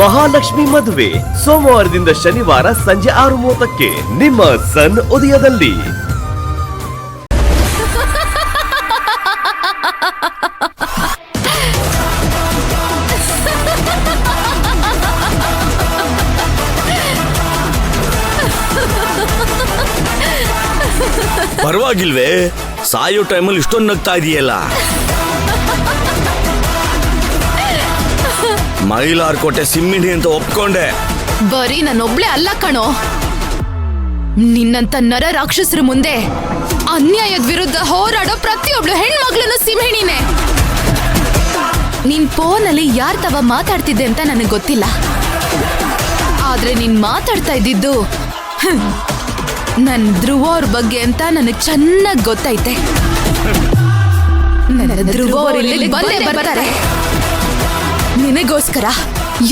ಮಹಾಲಕ್ಷ್ಮಿ ಮದುವೆ ಸೋಮವಾರದಿಂದ ಶನಿವಾರ ಸಂಜೆ 6:30ಕ್ಕೆ ನಿಮ್ಮ ಸನ್ ಉದಯದಲ್ಲಿ. ಪರವಾಗಿಲ್ವೇ, ಸಾಯೋ ಟೈಮಲ್ಲಿ ಇಷ್ಟೊಂದು ನಗ್ತಾ ಇದೆಯಲ್ಲ. ಮೈಲಾರ್ಕೋಟೆ ಸಿಮ್ಮಿಣಿ ಅಂತ ಒಪ್ಕೊಂಡೆ. ಬರೀ ನನ್ನೊಬ್ಳೆ ಅಲ್ಲ ಕಣೋ, ನಿನ್ನಂತ ನರ ರಾಕ್ಷಸರ ಮುಂದೆ ಅನ್ಯಾಯದ ವಿರುದ್ಧ ಹೋರಾಡೋ ಪ್ರತಿಯೊಬ್ಳು ಹೆಣ್ಮಗ್ಳನ್ನು ಸಿಂಹಿಣಿನೇ. ನಿನ್ ಫೋನಲ್ಲಿ ಯಾರ್ ತವ ಮಾತಾಡ್ತಿದ್ದೆ ಅಂತ ನನಗೆ ಗೊತ್ತಿಲ್ಲ, ಆದ್ರೆ ನೀನ್ ಮಾತಾಡ್ತಾ ಇದ್ದಿದ್ದು ನನ್ ಧ್ರುವ ಅವ್ರ ಬಗ್ಗೆ ಅಂತ ನನಗೆ ಚೆನ್ನಾಗಿ ಗೊತ್ತೈತೆ. ನನ್ನ ಧ್ರುವ ಅವ್ರು ಇಲ್ಲಿಗೆ ಬಂದೇ ಬರ್ತಾರೆ, ನಿನಗೋಸ್ಕರ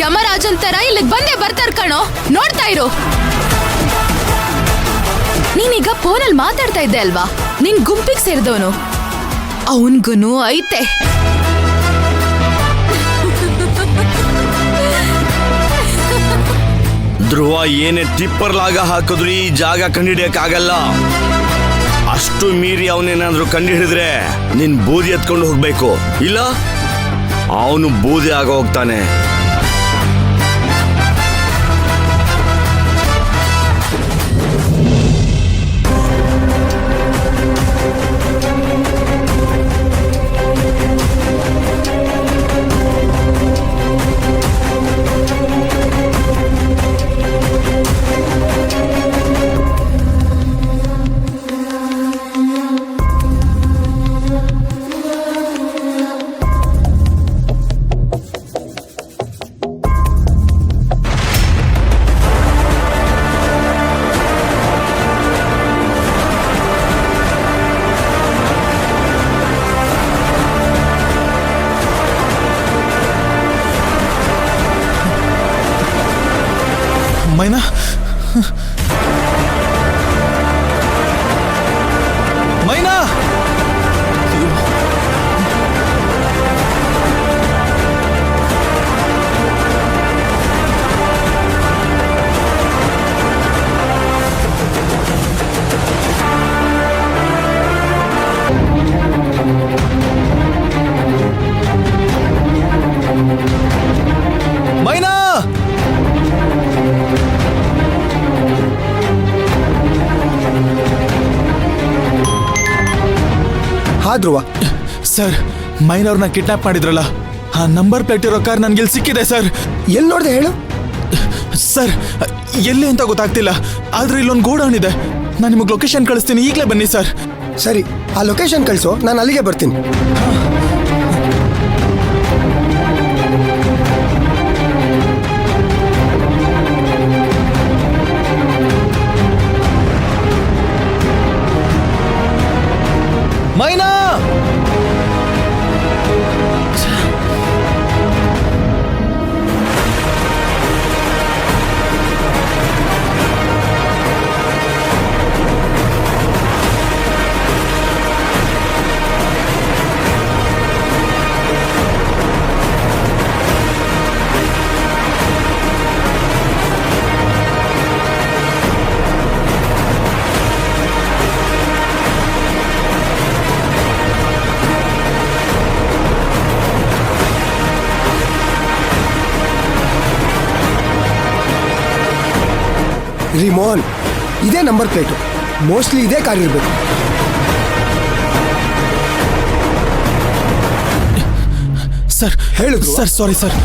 ಯಮರಾಜನ್ ತರ ಇಲ್ಲಿಗೆ ಬಂದೇ ಬರ್ತಾರ ಕಣೋ, ನೋಡ್ತಾ ಇರು. ನೀನೀಗ ಫೋನಲ್ಲಿ ಮಾತಾಡ್ತಾ ಇದ್ದೆ ಅಲ್ವಾ, ನಿನ್ ಗುಂಪಿಗೆ ಸೇರಿದವನು ಅವನ್ಗುನು ಐತೆ. ಧ್ರುವ ಏನೇ ಟಿಪ್ಪರ್ಲಾಗ ಹಾಕಿದ್ರು ಈ ಜಾಗ ಕಂಡುಹಿಡಿಯಕ್ಕಾಗಲ್ಲ. ಅಷ್ಟು ಮೀರಿ ಅವನೇನಾದ್ರೂ ಕಂಡುಹಿಡಿದ್ರೆ ನಿನ್ ಬೂದಿ ಎತ್ಕೊಂಡು ಹೋಗ್ಬೇಕು, ಇಲ್ಲ ಅವನು ಬೂದಿ ಆಗ ಹೋಗ್ತಾನೆ. ಮೈನಾ, ಮೈನಾ, ಮೈನಾ. ಧ್ರುವ ಸರ್, ಮೈನವ್ರನ್ನ ಕಿಡ್ನಾಪ್ ಮಾಡಿದ್ರಲ್ಲ, ಆ ನಂಬರ್ ಪ್ಲೇಟ್ ಇರೋ ಕಾರ್ ನನ್ಗೆ ಇಲ್ಲಿ ಸಿಕ್ಕಿದೆ ಸರ್. ಎಲ್ಲಿ ನೋಡಿದೆ ಹೇಳು? ಸರ್, ಎಲ್ಲಿ ಅಂತ ಗೊತ್ತಾಗ್ತಿಲ್ಲ, ಆದ್ರೆ ಇಲ್ಲೊಂದು ಗೋಡೌನ್ ಇದೆ. ನಾನು ನಿಮಗೆ ಲೊಕೇಶನ್ ಕಳಿಸ್ತೀನಿ, ಈಗಲೇ ಬನ್ನಿ ಸರ್. ಸರಿ, ಆ ಲೊಕೇಶನ್ ಕಳಿಸು, ನಾನು ಅಲ್ಲಿಗೆ ಬರ್ತೀನಿ. ಮೈನಾ, ರೀ ಮೋಹನ್, ಇದೇ ನಂಬರ್ ಪ್ಲೇಟು, ಮೋಸ್ಟ್ಲಿ ಇದೇ ಕಾರ್ ಇರಬೇಕು. ಸರ್ ಹೇಳಿದ್ರು ಸರ್, ಸಾರಿ ಸರ್.